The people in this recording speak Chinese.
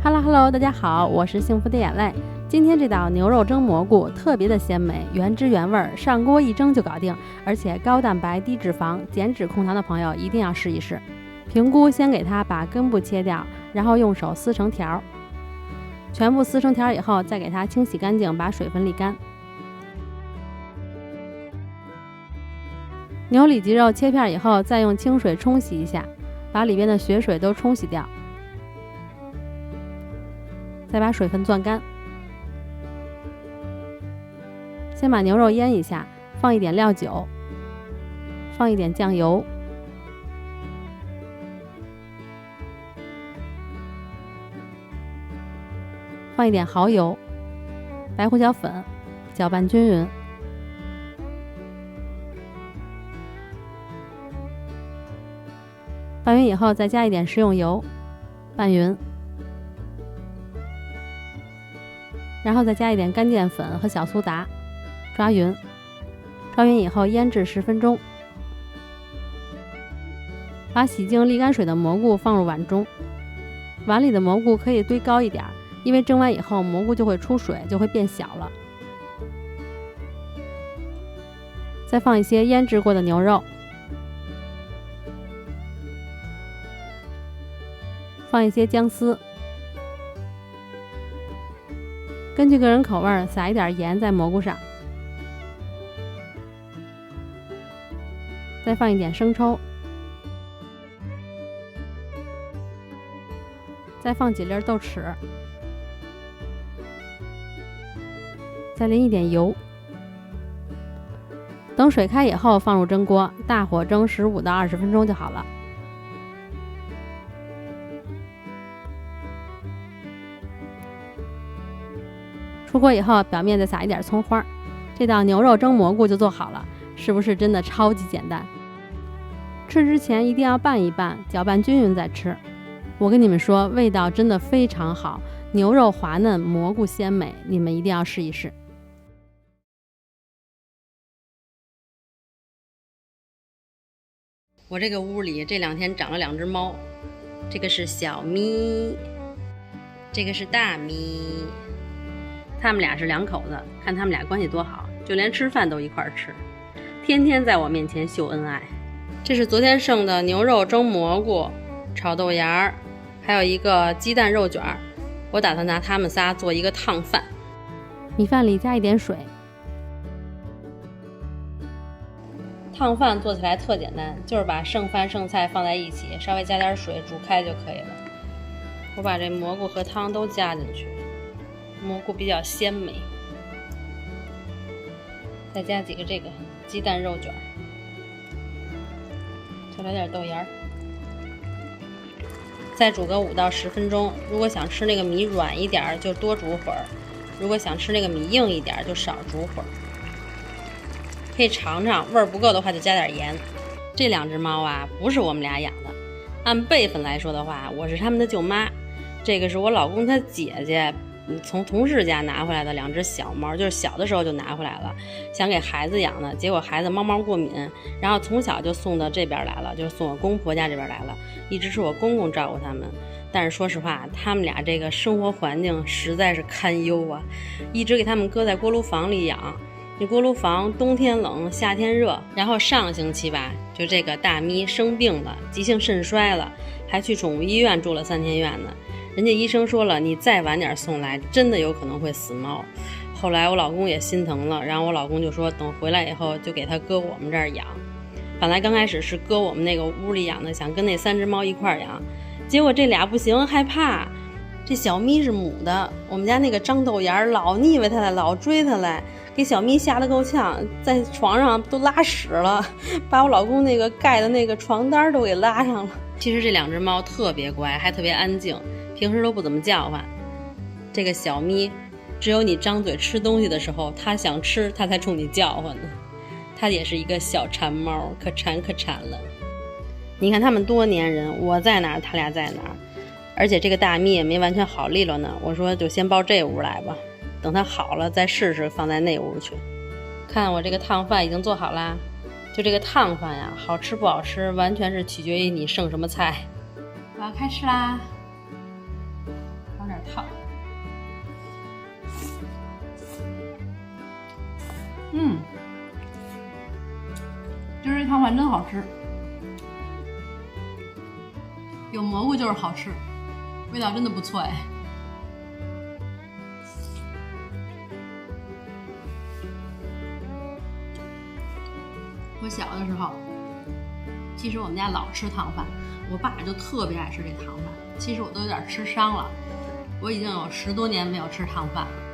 Hello， 大家好，我是幸福的眼泪。今天这道牛肉蒸蘑菇特别的鲜美，原汁原味，上锅一蒸就搞定，而且高蛋白低脂肪，减脂控糖的朋友一定要试一试。平菇先给它把根部切掉，然后用手撕成条，全部撕成条以后，再给它清洗干净，把水分沥干。牛里脊肉切片以后，再用清水冲洗一下，把里边的血水都冲洗掉，再把水分攥干。先把牛肉腌一下，放一点料酒，放一点酱油，放一点蚝油、白胡椒粉，搅拌均匀。拌匀以后，再加一点食用油，拌匀。然后再加一点干淀粉和小苏打，抓匀。抓匀以后腌制10分钟。把洗净沥干水的蘑菇放入碗中，碗里的蘑菇可以堆高一点，因为蒸完以后蘑菇就会出水，就会变小了。再放一些腌制过的牛肉，放一些姜丝，根据个人口味撒一点盐在蘑菇上，再放一点生抽，再放几粒豆豉，再淋一点油。等水开以后放入蒸锅，大火蒸15到20分钟就好了。出锅以后，表面再撒一点葱花，这道牛肉蒸蘑菇就做好了，是不是真的超级简单？吃之前一定要拌一拌，搅拌均匀再吃。我跟你们说，味道真的非常好，牛肉滑嫩，蘑菇鲜美，你们一定要试一试。我这个屋里这2天长了2只猫，这个是小咪，这个是大咪。他们俩是2口子，看他们俩关系多好，就连吃饭都一块吃，天天在我面前秀恩爱。这是昨天剩的牛肉蒸蘑菇、炒豆芽，还有一个鸡蛋肉卷，我打算拿他们仨做一个烫饭。米饭里加一点水。烫饭做起来特简单，就是把剩饭剩菜放在一起，稍微加点水煮开就可以了。我把这蘑菇和汤都加进去，蘑菇比较鲜美，再加几个这个鸡蛋肉卷，再来点豆芽，再煮个5到10分钟。如果想吃那个米软一点就多煮会儿，如果想吃那个米硬一点就少煮会儿。可以尝尝，味儿不够的话就加点盐。这2只猫啊，不是我们俩养的，按辈分来说的话，我是他们的舅妈，这个是我老公他姐姐从同事家拿回来的2只小猫，就是小的时候就拿回来了，想给孩子养的，结果孩子猫过敏，然后从小就送到这边来了，就是送我公婆家这边来了，一直是我公公照顾他们。但是说实话，他们俩这个生活环境实在是堪忧啊，一直给他们搁在锅炉房里养。这锅炉房冬天冷夏天热，然后上个星期吧，就这个大咪生病了，急性肾衰了，还去宠物医院住了3天院呢。人家医生说了，你再晚点送来，真的有可能会死猫。后来我老公也心疼了，然后我老公就说等回来以后就给他搁我们这儿养。本来刚开始是搁我们那个屋里养的，想跟那3只猫一块养，结果这俩不行，害怕。这小咪是母的，我们家那个张豆芽老腻歪它来，老追它来，给小咪吓得够呛，在床上都拉屎了，把我老公那个盖的那个床单都给拉上了。其实这2只猫特别乖，还特别安静，平时都不怎么叫唤。这个小咪只有你张嘴吃东西的时候，它想吃它才冲你叫唤呢。它也是一个小馋猫，可馋可馋了。你看它们多粘人，我在哪儿它俩在哪儿。而且这个大咪也没完全好利落呢，我说就先抱这屋来吧，等它好了再试试放在那屋去。看我这个烫饭已经做好啦，就这个烫饭呀，好吃不好吃完全是取决于你剩什么菜。我要开吃啦！好，今儿这汤饭真好吃，有蘑菇就是好吃，味道真的不错哎。我小的时候，其实我们家老吃汤饭，我爸就特别爱吃这汤饭。其实我都有点吃伤了，我已经有10多年没有吃汤饭了。